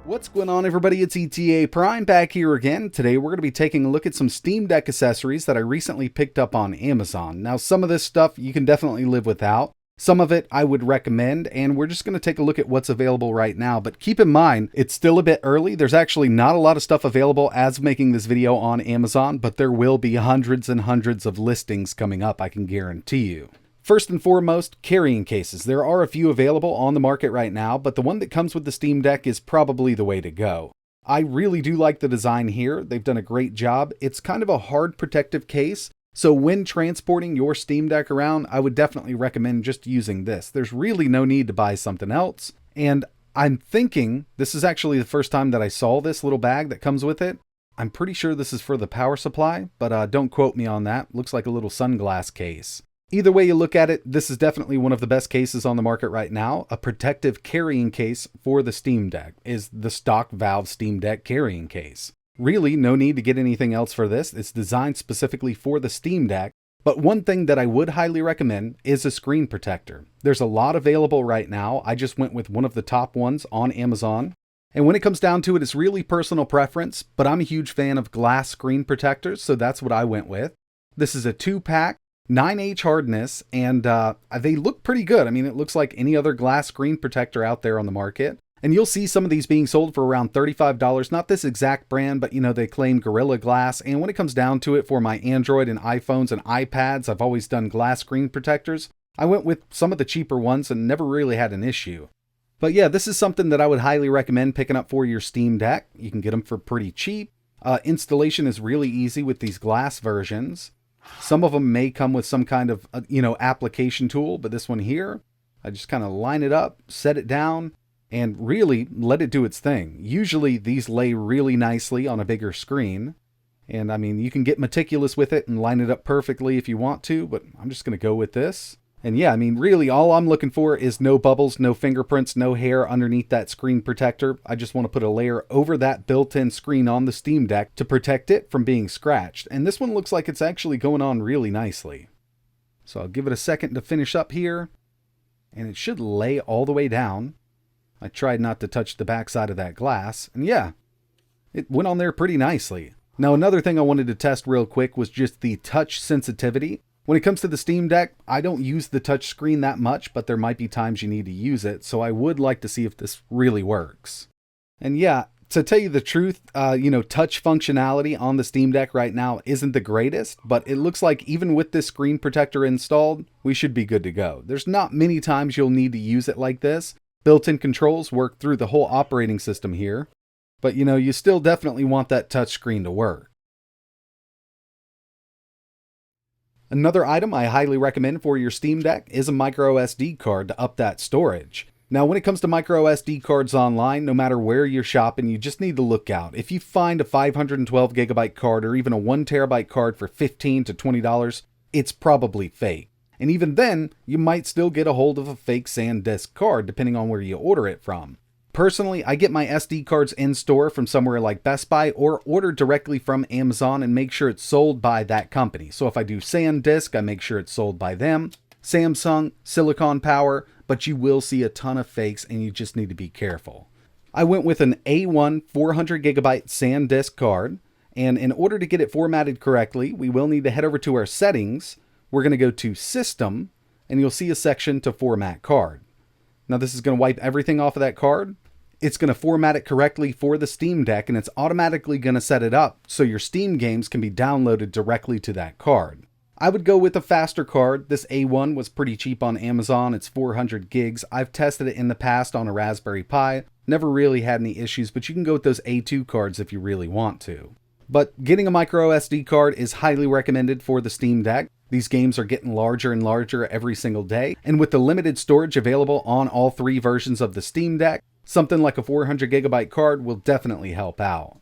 What's going on, everybody? It's ETAPRIME back here again. Today we're going to be taking a look at some Steam Deck accessories that I recently picked up on Amazon. Now, some of this stuff you can definitely live without. Some of it I would recommend, and we're just going to take a look at what's available right now. But keep in mind, it's still a bit early. There's actually not a lot of stuff available as making this video on Amazon, but there will be hundreds and hundreds of listings coming up, I can guarantee you. First and foremost, carrying cases. There are a few available on the market right now, but the one that comes with the Steam Deck is probably the way to go. I really do like the design here. They've done a great job. It's kind of a hard protective case, so when transporting your Steam Deck around, I would definitely recommend just using this. There's really no need to buy something else, and I'm thinking this is actually the first time that I saw this little bag that comes with it. I'm pretty sure this is for the power supply, but don't quote me on that. Looks like a little sunglass case. Either way you look at it, this is definitely one of the best cases on the market right now. A protective carrying case for the Steam Deck is the stock Valve Steam Deck carrying case. Really, no need to get anything else for this. It's designed specifically for the Steam Deck. But one thing that I would highly recommend is a screen protector. There's a lot available right now. I just went with one of the top ones on Amazon. And when it comes down to it, it's really personal preference, but I'm a huge fan of glass screen protectors, so that's what I went with. This is a 2-pack. 9H hardness, and they look pretty good. I mean, it looks like any other glass screen protector out there on the market. And you'll see some of these being sold for around $35. Not this exact brand, but they claim Gorilla Glass. And when it comes down to it, for my Android and iPhones and iPads, I've always done glass screen protectors. I went with some of the cheaper ones and never really had an issue. But yeah, this is something that I would highly recommend picking up for your Steam Deck. You can get them for pretty cheap. Installation is really easy with these glass versions. Some of them may come with some kind of, application tool, but this one here, I just kind of line it up, set it down, and really let it do its thing. Usually these lay really nicely on a bigger screen. And I mean, you can get meticulous with it and line it up perfectly if you want to, but I'm just going to go with this. And yeah, I mean, really all I'm looking for is no bubbles, no fingerprints, no hair underneath that screen protector. I just want to put a layer over that built-in screen on the Steam Deck to protect it from being scratched. And this one looks like it's actually going on really nicely. So I'll give it a second to finish up here. And it should lay all the way down. I tried not to touch the backside of that glass. And yeah, it went on there pretty nicely. Now another thing I wanted to test real quick was just the touch sensitivity. When it comes to the Steam Deck, I don't use the touch screen that much, but there might be times you need to use it, so I would like to see if this really works. And yeah, to tell you the truth, touch functionality on the Steam Deck right now isn't the greatest, but it looks like even with this screen protector installed, we should be good to go. There's not many times you'll need to use it like this. Built-in controls work through the whole operating system here, but you still definitely want that touch screen to work. Another item I highly recommend for your Steam Deck is a micro SD card to up that storage. Now, when it comes to micro SD cards online, no matter where you're shopping, you just need to look out. If you find a 512 gigabyte card or even a 1 terabyte card for $15 to $20, it's probably fake. And even then, you might still get a hold of a fake SanDisk card, depending on where you order it from. Personally, I get my SD cards in store from somewhere like Best Buy or order directly from Amazon and make sure it's sold by that company. So if I do SanDisk, I make sure it's sold by them. Samsung, Silicon Power, but you will see a ton of fakes and you just need to be careful. I went with an A1 400 gigabyte SanDisk card, and in order to get it formatted correctly, we will need to head over to our settings. We're going to go to System, and you'll see a section to Format Card. Now this is going to wipe everything off of that card. It's going to format it correctly for the Steam Deck, and it's automatically going to set it up so your Steam games can be downloaded directly to that card. I would go with a faster card. This A1 was pretty cheap on Amazon. It's 400 gigs. I've tested it in the past on a Raspberry Pi. Never really had any issues, but you can go with those A2 cards if you really want to. But getting a micro SD card is highly recommended for the Steam Deck. These games are getting larger and larger every single day, and with the limited storage available on all 3 versions of the Steam Deck, something like a 400 gigabyte card will definitely help out.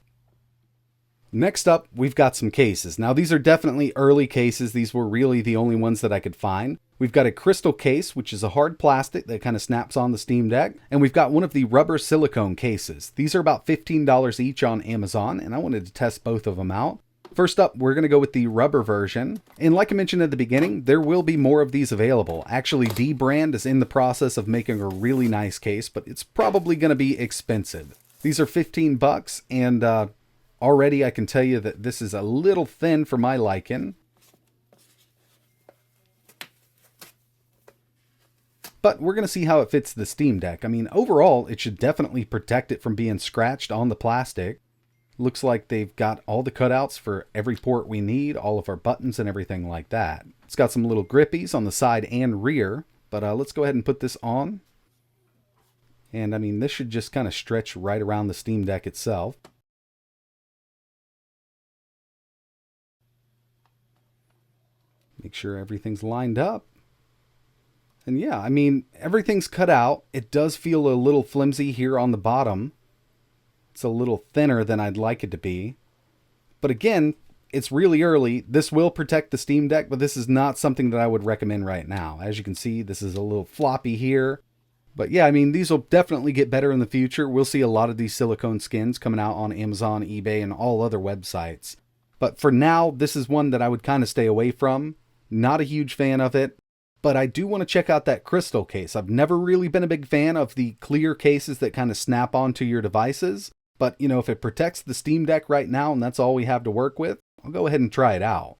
Next up, we've got some cases. Now these are definitely early cases. These were really the only ones that I could find. We've got a crystal case, which is a hard plastic that kind of snaps on the Steam Deck. And we've got one of the rubber silicone cases. These are about $15 each on Amazon, and I wanted to test both of them out. First up, we're going to go with the rubber version. And like I mentioned at the beginning, there will be more of these available. Actually, D brand is in the process of making a really nice case, but it's probably going to be expensive. These are 15 bucks, and already I can tell you that this is a little thin for my liking. But we're going to see how it fits the Steam Deck. I mean, overall, it should definitely protect it from being scratched on the plastic. Looks like they've got all the cutouts for every port we need, all of our buttons and everything like that. It's got some little grippies on the side and rear, but let's go ahead and put this on. And I mean, this should just kind of stretch right around the Steam Deck itself. Make sure everything's lined up. And yeah, I mean, everything's cut out. It does feel a little flimsy here on the bottom. It's a little thinner than I'd like it to be. But again, it's really early. This will protect the Steam Deck, but this is not something that I would recommend right now. As you can see, this is a little floppy here. But yeah, I mean, these will definitely get better in the future. We'll see a lot of these silicone skins coming out on Amazon, eBay, and all other websites. But for now, this is one that I would kind of stay away from. Not a huge fan of it. But I do want to check out that crystal case. I've never really been a big fan of the clear cases that kind of snap onto your devices. But, you know, if it protects the Steam Deck right now and that's all we have to work with, I'll go ahead and try it out.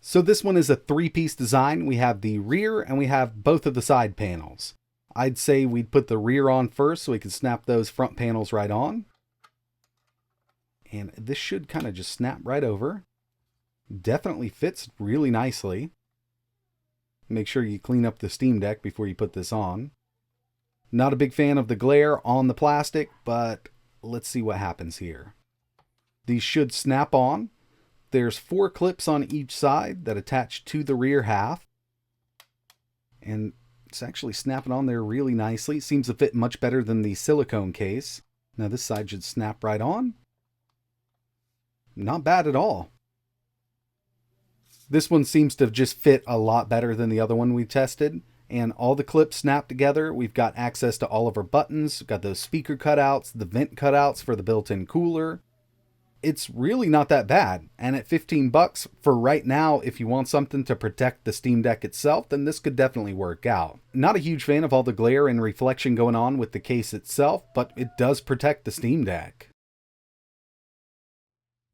So this one is a three-piece design. We have the rear and we have both of the side panels. I'd say we'd put the rear on first so we can snap those front panels right on. And this should kind of just snap right over. Definitely fits really nicely. Make sure you clean up the Steam Deck before you put this on. Not a big fan of the glare on the plastic, but let's see what happens here. These should snap on. There's 4 clips on each side that attach to the rear half. And it's actually snapping on there really nicely. Seems to fit much better than the silicone case. Now this side should snap right on. Not bad at all. This one seems to just fit a lot better than the other one we tested. And all the clips snap together. We've got access to all of our buttons. We've got those speaker cutouts, the vent cutouts for the built-in cooler. It's really not that bad. And at 15 bucks for right now, if you want something to protect the Steam Deck itself, then this could definitely work out. Not a huge fan of all the glare and reflection going on with the case itself, but it does protect the Steam Deck.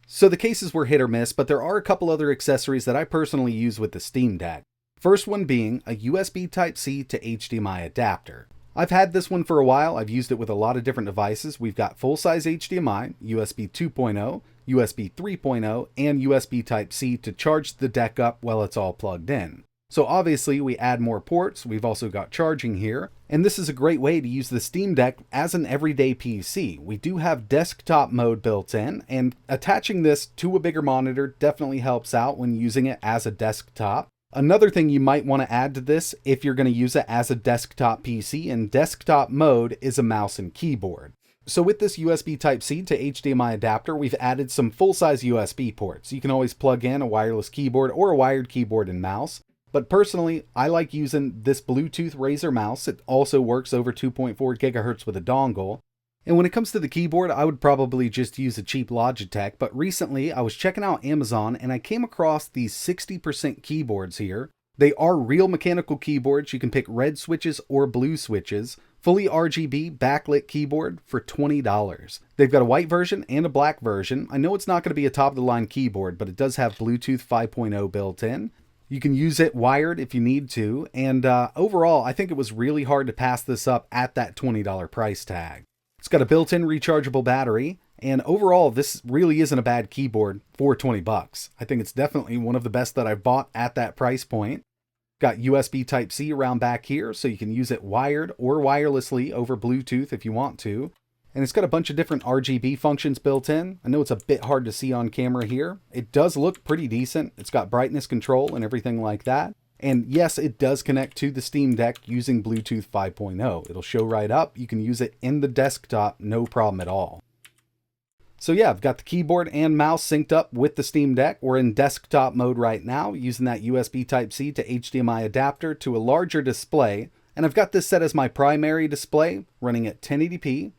So the cases were hit or miss, but there are a couple other accessories that I personally use with the Steam Deck. First one being a USB Type-C to HDMI adapter. I've had this one for a while. I've used it with a lot of different devices. We've got full-size HDMI, USB 2.0, USB 3.0, and USB Type-C to charge the deck up while it's all plugged in. So obviously we add more ports. We've also got charging here. And this is a great way to use the Steam Deck as an everyday PC. We do have desktop mode built in, and attaching this to a bigger monitor definitely helps out when using it as a desktop. Another thing you might want to add to this if you're going to use it as a desktop PC in desktop mode is a mouse and keyboard. So with this USB Type-C to HDMI adapter, we've added some full-size USB ports. You can always plug in a wireless keyboard or a wired keyboard and mouse. But personally, I like using this Bluetooth Razer mouse. It also works over 2.4 gigahertz with a dongle. And when it comes to the keyboard, I would probably just use a cheap Logitech, but recently I was checking out Amazon and I came across these 60% keyboards here. They are real mechanical keyboards. You can pick red switches or blue switches. Fully RGB backlit keyboard for $20. They've got a white version and a black version. I know it's not going to be a top-of-the-line keyboard, but it does have Bluetooth 5.0 built in. You can use it wired if you need to, and overall, I think it was really hard to pass this up at that $20 price tag. It's got a built-in rechargeable battery, and overall, this really isn't a bad keyboard for 20 bucks. I think it's definitely one of the best that I've bought at that price point. Got USB Type-C around back here, so you can use it wired or wirelessly over Bluetooth if you want to. And it's got a bunch of different RGB functions built in. I know it's a bit hard to see on camera here. It does look pretty decent. It's got brightness control and everything like that. And yes, it does connect to the Steam Deck using Bluetooth 5.0. It'll show right up. You can use it in the desktop, no problem at all. So yeah, I've got the keyboard and mouse synced up with the Steam Deck. We're in desktop mode right now, using that USB Type-C to HDMI adapter to a larger display. And I've got this set as my primary display, running at 1080p.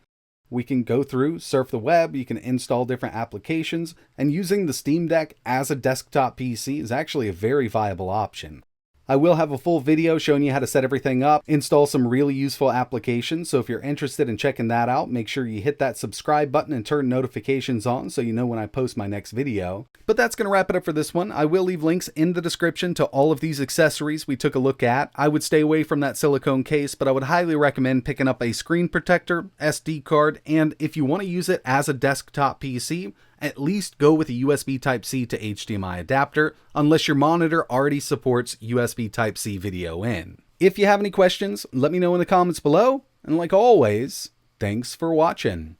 We can go through, surf the web, you can install different applications, and using the Steam Deck as a desktop PC is actually a very viable option. I will have a full video showing you how to set everything up, install some really useful applications, so if you're interested in checking that out, make sure you hit that subscribe button and turn notifications on so you know when I post my next video. But that's going to wrap it up for this one. I will leave links in the description to all of these accessories we took a look at. I would stay away from that silicone case, but I would highly recommend picking up a screen protector, SD card, and if you want to use it as a desktop PC, at least go with a USB Type-C to HDMI adapter, unless your monitor already supports USB Type-C video in. If you have any questions, let me know in the comments below, and like always, thanks for watching.